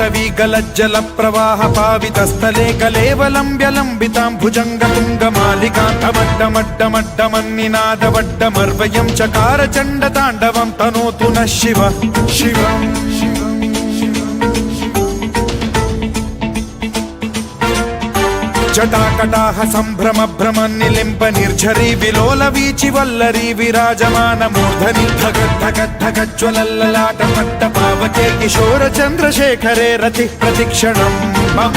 गलज्जल प्रवाह पावितस्थले कलेवलम्ब्यलम्बितां भुजङ्गतुङ्गमालिकान्तमड्डमड्डमड्डमन्निनादवड्डमर्वयं चकार चण्डताण्डवं तनोतु नः शिवः शिवम् जटाकटाह सम्भ्रम भ्रम निलिम्ब निर्झरी विलोल वीचि वल्लरी विराजमान मूर्धनि धगद्धगद्धगज्ज्वलल्ललाट पट्ट पावके किशोर चन्द्रशेखरे रतिः प्रतिक्षणम् मम